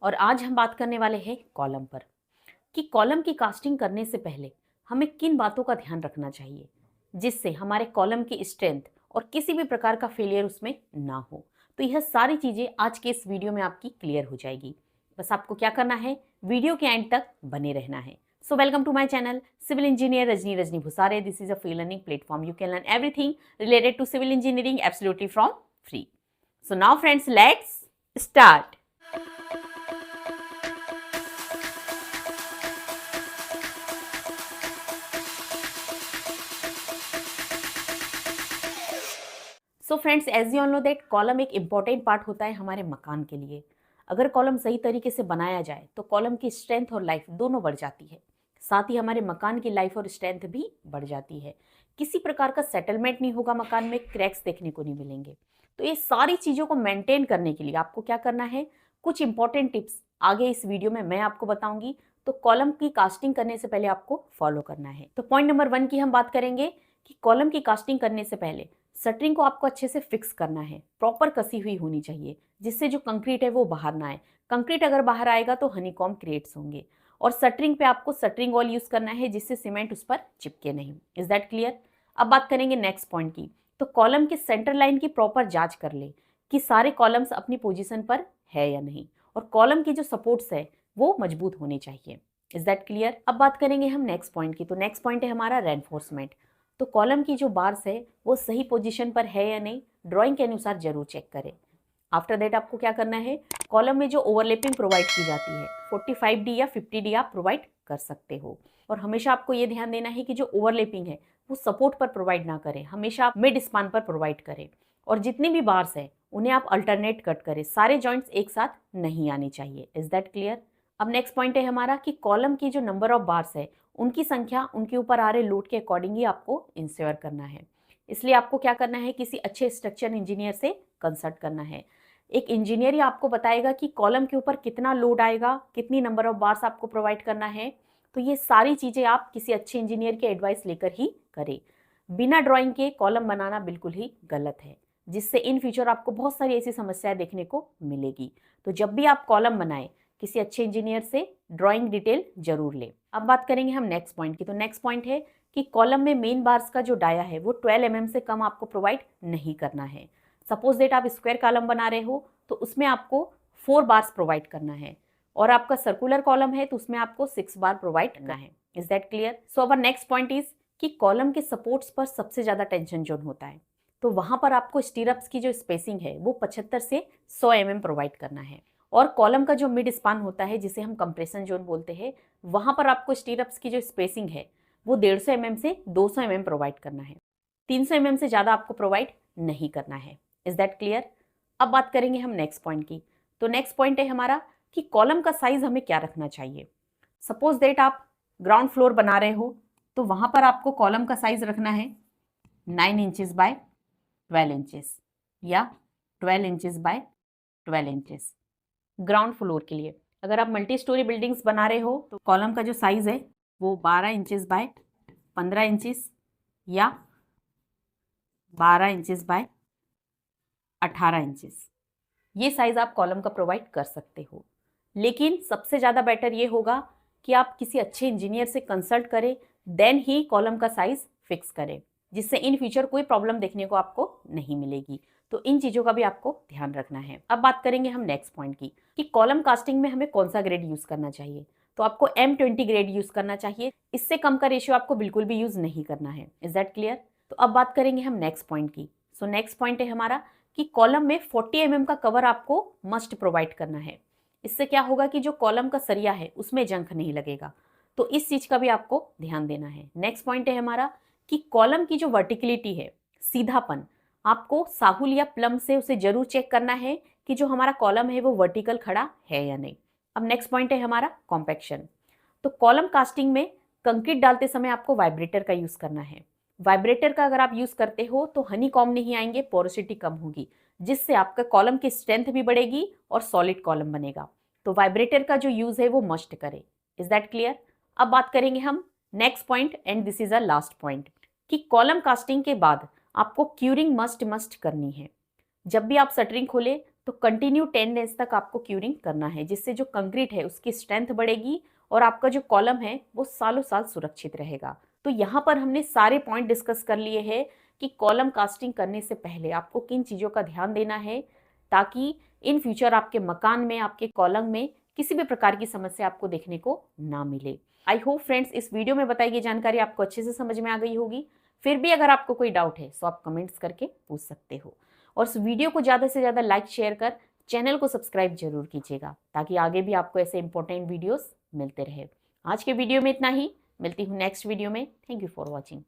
और आज हम बात करने वाले हैं कॉलम पर कि कॉलम की कास्टिंग करने से पहले हमें किन बातों का ध्यान रखना चाहिए जिससे हमारे कॉलम की स्ट्रेंथ और किसी भी प्रकार का फेलियर उसमें ना हो। तो यह सारी चीज़ें आज के इस वीडियो में आपकी क्लियर हो जाएगी। बस आपको क्या करना है, वीडियो के एंड तक बने रहना है। So welcome to my channel civil engineer Rajni Bhusare. This is a free learning platform. You can learn everything related to civil engineering absolutely from free. So now friends, let's start. So friends, as you all know that column एक important part होता है हमारे मकान के लिए। अगर column सही तरीके से बनाया जाए तो कॉलम की स्ट्रेंथ और लाइफ दोनों बढ़ जाती है, साथ ही हमारे मकान की लाइफ और स्ट्रेंथ भी बढ़ जाती है। किसी प्रकार का सेटलमेंट नहीं होगा, मकान में क्रैक्स देखने को नहीं मिलेंगे। तो ये सारी चीज़ों को मेंटेन करने के लिए आपको क्या करना है, कुछ इंपॉर्टेंट टिप्स आगे इस वीडियो में मैं आपको बताऊंगी। तो कॉलम की कास्टिंग करने से पहले आपको फॉलो करना है। तो पॉइंट नंबर 1 की हम बात करेंगे कि कॉलम की कास्टिंग करने से पहले शटरिंग को आपको अच्छे से फिक्स करना है। प्रॉपर कसी हुई होनी चाहिए जिससे जो कंक्रीट है वो बाहर ना आए। कंक्रीट अगर बाहर आएगा तो हनीकॉम्ब क्रिएट्स होंगे। और शटरिंग पे आपको शटरिंग वॉल यूज करना है जिससे सीमेंट उस पर चिपके नहीं। Is that clear? अब बात करेंगे नेक्स्ट पॉइंट की। तो कॉलम के सेंटर लाइन की प्रॉपर जांच कर ले कि सारे कॉलम्स अपनी पोजीशन पर है या नहीं, और कॉलम की जो सपोर्ट्स है वो मजबूत होने चाहिए। Is that clear? अब बात करेंगे हम नेक्स्ट पॉइंट की। तो नेक्स्ट पॉइंट है हमारा रेनफोर्समेंट। तो कॉलम की जो बार्स है वो सही पोजीशन पर है या नहीं, ड्राइंग के अनुसार जरूर चेक करें। आफ्टर दैट आपको क्या करना है, कॉलम में जो ओवरलैपिंग प्रोवाइड की जाती है 45D या 50D आप प्रोवाइड कर सकते हो। और हमेशा आपको ये ध्यान देना है कि जो ओवरलैपिंग है वो सपोर्ट पर प्रोवाइड ना करें, हमेशा आप मिड स्पान पर प्रोवाइड करें। और जितनी भी बार्स है उन्हें आप अल्टरनेट कट करें, सारे जॉइंट्स एक साथ नहीं आनी चाहिए। Is that clear? अब नेक्स्ट पॉइंट है हमारा कि कॉलम की जो नंबर ऑफ बार्स है उनकी संख्या उनके ऊपर आ रहे लोड के अकॉर्डिंग ही आपको इंश्योर करना है। इसलिए आपको क्या करना है, किसी अच्छे स्ट्रक्चर इंजीनियर से कंसल्ट करना है। एक इंजीनियर ही आपको बताएगा कि कॉलम के ऊपर कितना लोड आएगा, कितनी नंबर ऑफ बार्स आपको प्रोवाइड करना है। तो ये सारी चीज़ें आप किसी अच्छे इंजीनियर की एडवाइस लेकर ही करें। बिना ड्राइंग के कॉलम बनाना बिल्कुल ही गलत है, जिससे इन फ्यूचर आपको बहुत सारी ऐसी समस्याएं देखने को मिलेगी। तो जब भी आप कॉलम बनाएं किसी अच्छे इंजीनियर से ड्राइंग डिटेल जरूर लें। अब बात करेंगे हम नेक्स्ट पॉइंट की। तो नेक्स्ट पॉइंट है कि कॉलम में मेन बार्स का जो डाया है वो 12 mm से कम आपको प्रोवाइड नहीं करना है। सपोज दैट आप स्क्वायर कॉलम बना रहे हो तो उसमें आपको 4 बार्स प्रोवाइड करना है, और आपका सर्कुलर कॉलम है तो उसमें आपको 6 बार प्रोवाइड करना है। Is that clear? So our next point is कि कॉलम के सपोर्ट्स पर सबसे ज्यादा टेंशन जोन होता है, तो वहां पर आपको स्टीरअप्स की जो स्पेसिंग है वो 75 से 100 mm प्रोवाइड करना है। और कॉलम का जो मिड स्पान होता है जिसे हम कंप्रेशन जोन बोलते हैं, वहां पर आपको स्टीरअप्स की जो स्पेसिंग है वो 150 mm से 200 mm प्रोवाइड करना है। 300 mm से ज़्यादा आपको प्रोवाइड नहीं करना है। Is that clear? अब बात करेंगे हम नेक्स्ट पॉइंट की। तो नेक्स्ट पॉइंट है हमारा कि कॉलम का साइज हमें क्या रखना चाहिए। सपोज दैट आप ग्राउंड फ्लोर बना रहे हो तो वहां पर आपको कॉलम का साइज रखना है 9 इंचेस बाय 12 इंचेस या 12 inches bye 12 inches. Ground floor के लिए अगर आप मल्टी स्टोरी बिल्डिंग्स बना रहे हो तो कॉलम का जो साइज है वो 12 इंचेस बाय 15 इंचेस या 12 इंचेस बाय 18 इंचेस, ये साइज आप कॉलम का प्रोवाइड कर सकते हो। लेकिन सबसे ज़्यादा बेटर ये होगा कि आप किसी अच्छे इंजीनियर से कंसल्ट करें, देन ही कॉलम का साइज फिक्स करें, जिससे इन फ्यूचर कोई प्रॉब्लम देखने को आपको नहीं मिलेगी। तो इन चीज़ों का भी आपको ध्यान रखना है। अब बात करेंगे हम नेक्स्ट पॉइंट की कि कॉलम कास्टिंग में हमें कौन सा ग्रेड यूज़ करना चाहिए। तो आपको M20 ग्रेड यूज़ करना चाहिए, इससे कम का रेशियो आपको बिल्कुल भी यूज़ नहीं करना है। Is that clear? तो अब बात करेंगे हम नेक्स्ट पॉइंट की। सो नेक्स्ट पॉइंट है हमारा कि कॉलम में 40 mm का कवर आपको मस्ट प्रोवाइड करना है। इससे क्या होगा कि जो कॉलम का सरिया है उसमें जंग नहीं लगेगा। तो इस चीज का भी आपको ध्यान देना है। नेक्स्ट पॉइंट है हमारा कि कॉलम की जो वर्टिकलिटी है, सीधापन, आपको साहुल या प्लम से उसे जरूर चेक करना है कि जो हमारा कॉलम है वो वर्टिकल खड़ा है या नहीं। अब नेक्स्ट पॉइंट है हमारा कॉम्पैक्शन। तो कॉलम कास्टिंग में कंक्रीट डालते समय आपको वाइब्रेटर का यूज करना है। वाइब्रेटर का अगर आप यूज करते हो तो हनीकॉम्ब नहीं आएंगे, पोरोसिटी कम होगी, जिससे आपका कॉलम की स्ट्रेंथ भी बढ़ेगी और सॉलिड कॉलम बनेगा। तो वाइब्रेटर का जो यूज है वो मस्ट करें। Is that clear? अब बात करेंगे हम next point, and this is a last point, कि कॉलम कास्टिंग के बाद आपको क्यूरिंग मस्ट करनी है। जब भी आप शटरिंग खोले तो कंटिन्यू 10 डेज तक आपको क्यूरिंग करना है, जिससे जो कंक्रीट है उसकी स्ट्रेंथ बढ़ेगी और आपका जो कॉलम है वो सालों साल सुरक्षित रहेगा। तो यहाँ पर हमने सारे पॉइंट डिस्कस कर लिए हैं कि कॉलम कास्टिंग करने से पहले आपको किन चीज़ों का ध्यान देना है, ताकि इन फ्यूचर आपके मकान में, आपके कॉलम में किसी भी प्रकार की समस्या आपको देखने को ना मिले। आई होप फ्रेंड्स इस वीडियो में बताई गई जानकारी आपको अच्छे से समझ में आ गई होगी। फिर भी अगर आपको कोई डाउट है तो आप कमेंट्स करके पूछ सकते हो, और इस वीडियो को ज़्यादा से ज़्यादा लाइक शेयर कर चैनल को सब्सक्राइब जरूर कीजिएगा, ताकि आगे भी आपको ऐसे इंपॉर्टेंट वीडियोस मिलते रहे। आज के वीडियो में इतना ही, मिलती हूँ नेक्स्ट वीडियो में। Thank you for watching.